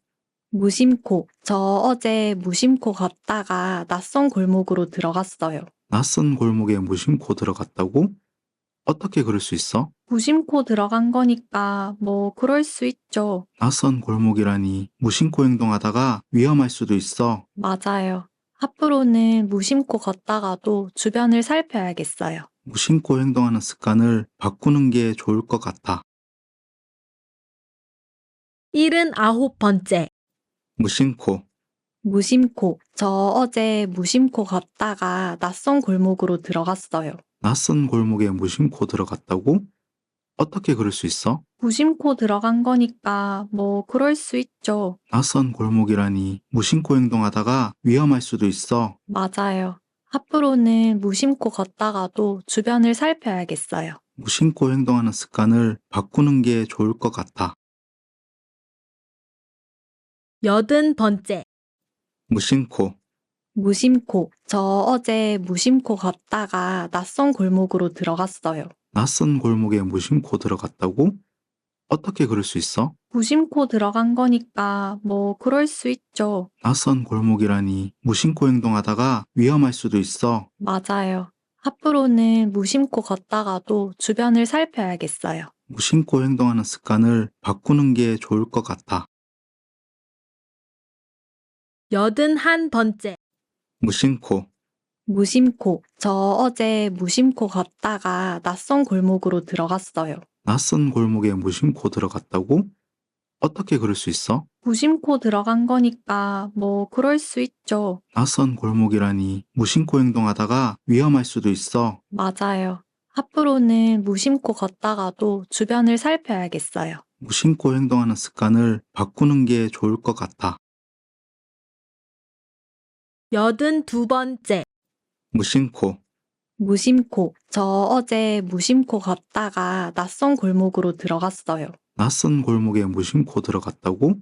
무심코. 저 어제 무심코 걷다가 낯선 골목으로 들어갔어요. 낯선 골목에 무심코 들어갔다고? 어떻게 그럴 수 있어? 무심코 들어간 거니까 뭐 그럴 수 있죠. 낯선 골목이라니 무심코 행동하다가 위험할 수도 있어. 맞아요. 앞으로는 무심코 걷다가도 주변을 살펴야겠어요. 무심코 행동하는 습관을 바꾸는 게 좋을 것 같아. 79번째. 무심코, 무심코. 저 어제 무심코 걷다가 낯선 골목으로 들어갔어요. 낯선 골목에 무심코 들어갔다고? 어떻게 그럴 수 있어? 무심코 들어간 거니까 뭐 그럴 수 있죠. 낯선 골목이라니 무심코 행동하다가 위험할 수도 있어. 맞아요. 앞으로는 무심코 걷다가도 주변을 살펴야겠어요. 무심코 행동하는 습관을 바꾸는 게 좋을 것 같아. 80번째. 무심코, 무심코. 저 어제 무심코 걷다가 낯선 골목으로 들어갔어요. 낯선 골목에 무심코 들어갔다고? 어떻게 그럴 수 있어? 무심코 들어간 거니까 뭐 그럴 수 있죠. 낯선 골목이라니 무심코 행동하다가 위험할 수도 있어. 맞아요. 앞으로는 무심코 걷다가도 주변을 살펴야겠어요. 무심코 행동하는 습관을 바꾸는 게 좋을 것 같아. 81번째. 무심코, 무심코. 저 어제 무심코 걷다가 낯선 골목으로 들어갔어요. 낯선 골목에 무심코 들어갔다고? 어떻게 그럴 수 있어? 무심코 들어간 거니까 뭐 그럴 수 있죠. 낯선 골목이라니 무심코 행동하다가 위험할 수도 있어. 맞아요. 앞으로는 무심코 걷다가도 주변을 살펴야겠어요. 무심코 행동하는 습관을 바꾸는 게 좋을 것 같아. 82번째. 무심코, 무심코. 저 어제 무심코 걷다가 낯선 골목으로 들어갔어요. 낯선 골목에 무심코 들어갔다고?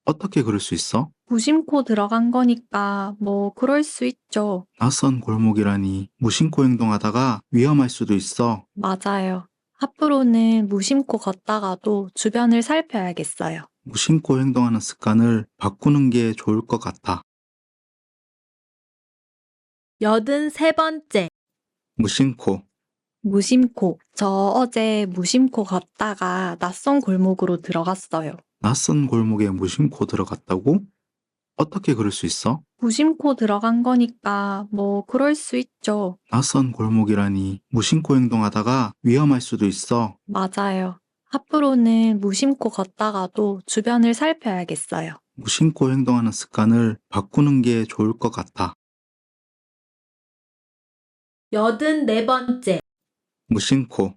어떻게 그럴 수 있어? 무심코 들어간 거니까 뭐 그럴 수 있죠. 낯선 골목이라니 무심코 행동하다가 위험할 수도 있어. 맞아요. 앞으로는 무심코 걷다가도 주변을 살펴야겠어요. 무심코 행동하는 습관을 바꾸는 게 좋을 것 같아. 83번째. 무심코, 무심코. 저 어제 무심코 걷다가 낯선 골목으로 들어갔어요. 낯선 골목에 무심코 들어갔다고? 어떻게 그럴 수 있어? 무심코 들어간 거니까 뭐 그럴 수 있죠. 낯선 골목이라니 무심코 행동하다가 위험할 수도 있어. 맞아요. 앞으로는 무심코 걷다가도 주변을 살펴야겠어요. 무심코 행동하는 습관을 바꾸는 게 좋을 것 같아. 84번째. 무심코,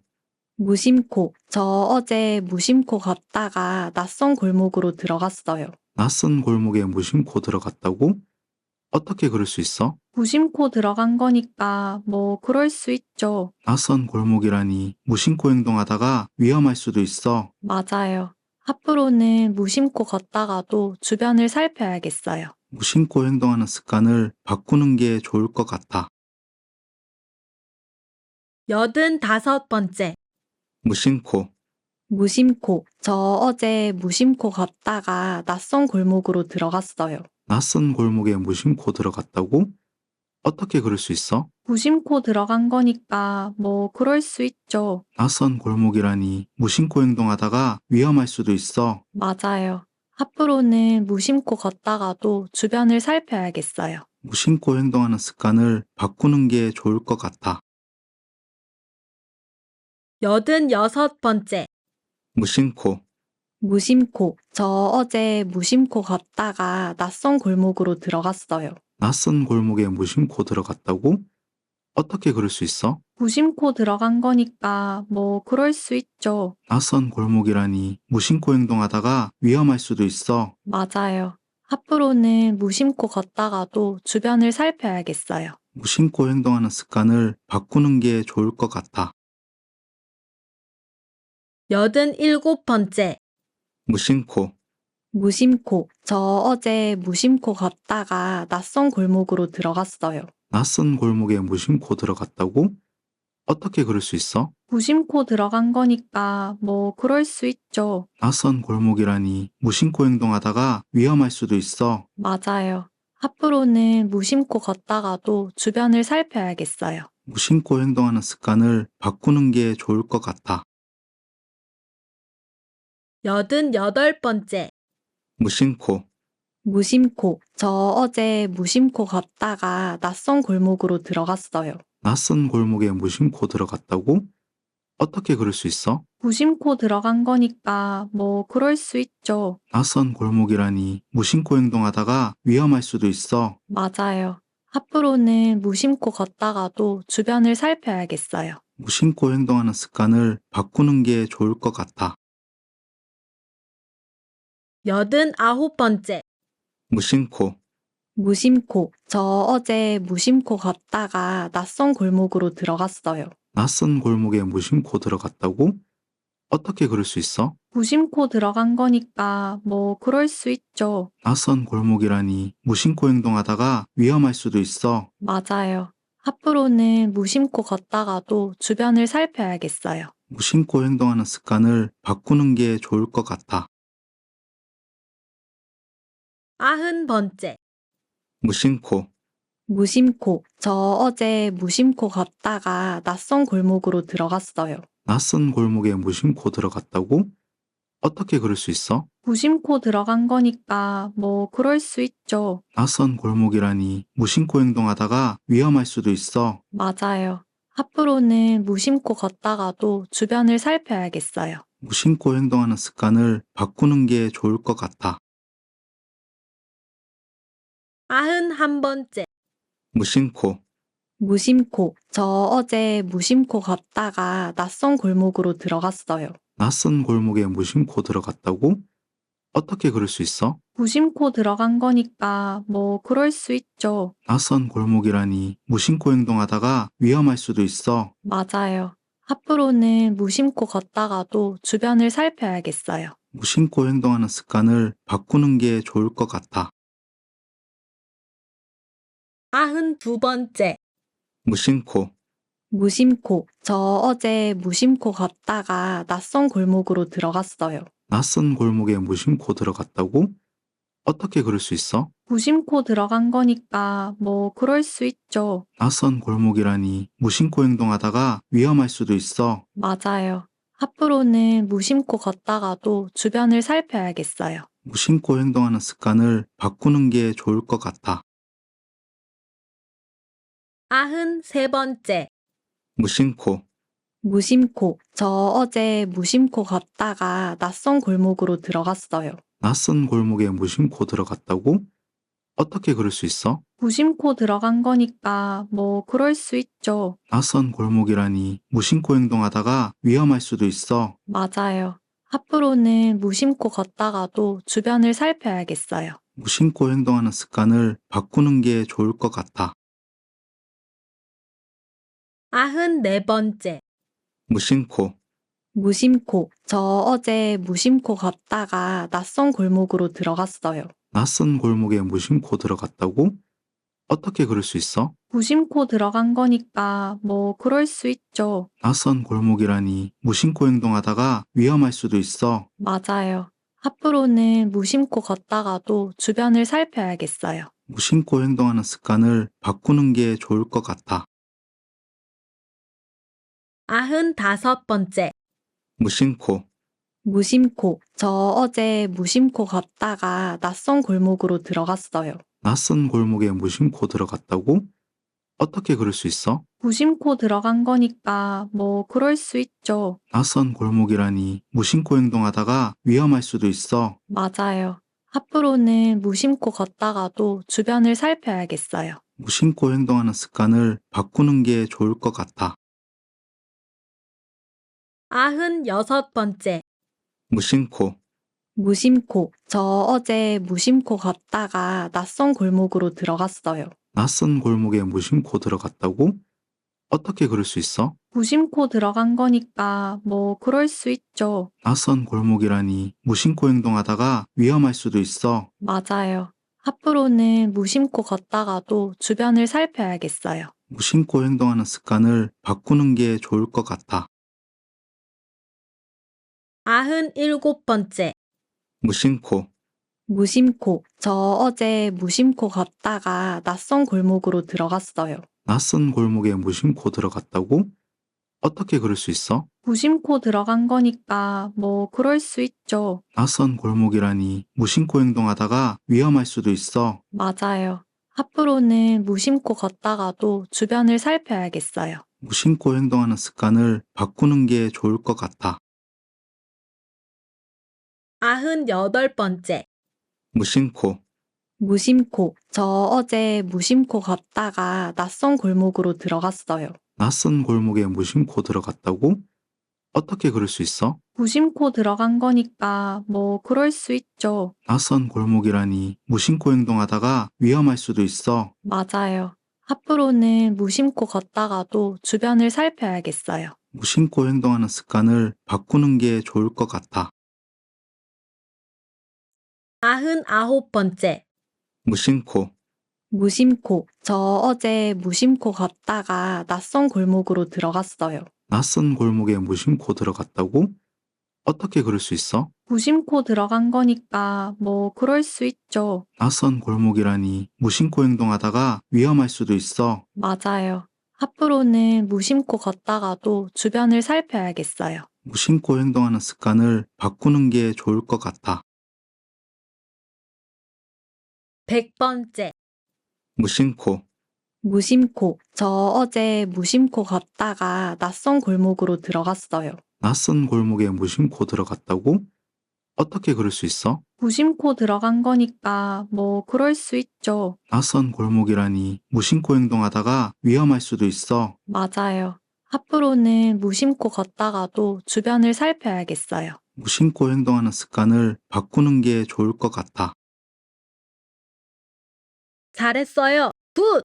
무심코. 저 어제 무심코 걷다가 낯선 골목으로 들어갔어요. 낯선 골목에 무심코 들어갔다고? 어떻게 그럴 수 있어? 무심코 들어간 거니까 뭐 그럴 수 있죠. 낯선 골목이라니 무심코 행동하다가 위험할 수도 있어. 맞아요. 앞으로는 무심코 걷다가도 주변을 살펴야겠어요. 무심코 행동하는 습관을 바꾸는 게 좋을 것 같아. 85번째. 무심코, 무심코. 저 어제 무심코 걷다가 낯선 골목으로 들어갔어요. 낯선 골목에 무심코 들어갔다고? 어떻게 그럴 수 있어? 무심코 들어간 거니까 뭐 그럴 수 있죠. 낯선 골목이라니 무심코 행동하다가 위험할 수도 있어. 맞아요. 앞으로는 무심코 걷다가도 주변을 살펴야겠어요. 무심코 행동하는 습관을 바꾸는 게 좋을 것 같아. 86번째. 무심코, 무심코. 저 어제 무심코 걷다가 낯선 골목으로 들어갔어요. 낯선 골목에 무심코 들어갔다고? 어떻게 그럴 수 있어? 무심코 들어간 거니까 뭐 그럴 수 있죠. 낯선 골목이라니 무심코 행동하다가 위험할 수도 있어. 맞아요. 앞으로는 무심코 걷다가도 주변을 살펴야겠어요. 무심코 행동하는 습관을 바꾸는 게 좋을 것 같아. 87번째. 무심코, 무심코. 저 어제 무심코 걷다가 낯선 골목으로 들어갔어요. 낯선 골목에 무심코 들어갔다고? 어떻게 그럴 수 있어? 무심코 들어간 거니까 뭐 그럴 수 있죠. 낯선 골목이라니 무심코 행동하다가 위험할 수도 있어. 맞아요. 앞으로는 무심코 걷다가도 주변을 살펴야겠어요. 무심코 행동하는 습관을 바꾸는 게 좋을 것 같아. 88번째. 무심코, 무심코. 저 어제 무심코 걷다가 낯선 골목으로 들어갔어요. 낯선 골목에 무심코 들어갔다고? 어떻게 그럴 수 있어? 무심코 들어간 거니까 뭐 그럴 수 있죠. 낯선 골목이라니 무심코 행동하다가 위험할 수도 있어. 맞아요. 앞으로는 무심코 걷다가도 주변을 살펴야겠어요. 무심코 행동하는 습관을 바꾸는 게 좋을 것 같아. 89번째. 무심코, 무심코. 저 어제 무심코 걷다가 낯선 골목으로 들어갔어요. 낯선 골목에 무심코 들어갔다고? 어떻게 그럴 수 있어? 무심코 들어간 거니까 뭐 그럴 수 있죠. 낯선 골목이라니 무심코 행동하다가 위험할 수도 있어. 맞아요. 앞으로는 무심코 걷다가도 주변을 살펴야겠어요. 무심코 행동하는 습관을 바꾸는 게 좋을 것 같아. 90번째. 무심코, 무심코. 저 어제 무심코 걷다가 낯선 골목으로 들어갔어요. 낯선 골목에 무심코 들어갔다고? 어떻게 그럴 수 있어? 무심코 들어간 거니까 뭐 그럴 수 있죠. 낯선 골목이라니 무심코 행동하다가 위험할 수도 있어. 맞아요. 앞으로는 무심코 걷다가도 주변을 살펴야겠어요. 무심코 행동하는 습관을 바꾸는 게 좋을 것 같아. 91번째. 무심코, 무심코. 저 어제 무심코 걷다가 낯선 골목으로 들어갔어요. 낯선 골목에 무심코 들어갔다고? 어떻게 그럴 수 있어? 무심코 들어간 거니까 뭐 그럴 수 있죠. 낯선 골목이라니 무심코 행동하다가 위험할 수도 있어. 맞아요. 앞으로는 무심코 걷다가도 주변을 살펴야겠어요. 무심코 행동하는 습관을 바꾸는 게 좋을 것 같아. 92번째. 무심코, 무심코. 저 어제 무심코 걷다가 낯선 골목으로 들어갔어요. 낯선 골목에 무심코 들어갔다고? 어떻게 그럴 수 있어? 무심코 들어간 거니까 뭐 그럴 수 있죠. 낯선 골목이라니 무심코 행동하다가 위험할 수도 있어. 맞아요. 앞으로는 무심코 걷다가도 주변을 살펴야겠어요. 무심코 행동하는 습관을 바꾸는 게 좋을 것 같아. 93번째. 무심코, 무심코. 저 어제 무심코 걷다가 낯선 골목으로 들어갔어요. 낯선 골목에 무심코 들어갔다고? 어떻게 그럴 수 있어? 무심코 들어간 거니까 뭐 그럴 수 있죠. 낯선 골목이라니 무심코 행동하다가 위험할 수도 있어. 맞아요. 앞으로는 무심코 걷다가도 주변을 살펴야겠어요. 무심코 행동하는 습관을 바꾸는 게 좋을 것 같아. 94번째. 무심코, 무심코. 저 어제 무심코 걷다가 낯선 골목으로 들어갔어요. 낯선 골목에 무심코 들어갔다고? 어떻게 그럴 수 있어? 무심코 들어간 거니까 뭐 그럴 수 있죠. 낯선 골목이라니 무심코 행동하다가 위험할 수도 있어. 맞아요. 앞으로는 무심코 걷다가도 주변을 살펴야겠어요. 무심코 행동하는 습관을 바꾸는 게 좋을 것 같아. 95번째. 무심코, 무심코. 저 어제 무심코 걷다가 낯선 골목으로 들어갔어요. 낯선 골목에 무심코 들어갔다고? 어떻게 그럴 수 있어? 무심코 들어간 거니까 뭐 그럴 수 있죠. 낯선 골목이라니 무심코 행동하다가 위험할 수도 있어. 맞아요. 앞으로는 무심코 걷다가도 주변을 살펴야겠어요. 무심코 행동하는 습관을 바꾸는 게 좋을 것 같아. 96번째. 무심코, 무심코. 저 어제 무심코 걷다가 낯선 골목으로 들어갔어요. 낯선 골목에 무심코 들어갔다고? 어떻게 그럴 수 있어? 무심코 들어간 거니까 뭐 그럴 수 있죠. 낯선 골목이라니 무심코 행동하다가 위험할 수도 있어. 맞아요. 앞으로는 무심코 걷다가도 주변을 살펴야겠어요. 무심코 행동하는 습관을 바꾸는 게 좋을 것 같아. 97번째. 무심코, 무심코. 저 어제 무심코 걷다가 낯선 골목으로 들어갔어요. 낯선 골목에 무심코 들어갔다고? 어떻게 그럴 수 있어? 무심코 들어간 거니까 뭐 그럴 수 있죠. 낯선 골목이라니 무심코 행동하다가 위험할 수도 있어. 맞아요. 앞으로는 무심코 걷다가도 주변을 살펴야겠어요. 무심코 행동하는 습관을 바꾸는 게 좋을 것 같아. 98번째. 무심코, 무심코. 저 어제 무심코 걷다가 낯선 골목으로 들어갔어요. 낯선 골목에 무심코 들어갔다고? 어떻게 그럴 수 있어? 무심코 들어간 거니까 뭐 그럴 수 있죠. 낯선 골목이라니 무심코 행동하다가 위험할 수도 있어. 맞아요. 앞으로는 무심코 걷다가도 주변을 살펴야겠어요. 무심코 행동하는 습관을 바꾸는 게 좋을 것 같아. 99번째. 무심코, 무심코. 저 어제 무심코 걷다가 낯선 골목으로 들어갔어요. 낯선 골목에 무심코 들어갔다고? 어떻게 그럴 수 있어? 무심코 들어간 거니까 뭐 그럴 수 있죠. 낯선 골목이라니 무심코 행동하다가 위험할 수도 있어. 맞아요. 앞으로는 무심코 걷다가도 주변을 살펴야겠어요. 무심코 행동하는 습관을 바꾸는 게 좋을 것 같아. 100번째. 무심코, 무심코. 저 어제 무심코 걷다가 낯선 골목으로 들어갔어요. 낯선 골목에 무심코 들어갔다고? 어떻게 그럴 수 있어? 무심코 들어간 거니까 뭐 그럴 수 있죠. 낯선 골목이라니 무심코 행동하다가 위험할 수도 있어. 맞아요. 앞으로는 무심코 걷다가도 주변을 살펴야겠어요. 무심코 행동하는 습관을 바꾸는 게 좋을 것 같아. 잘했어요. 굿!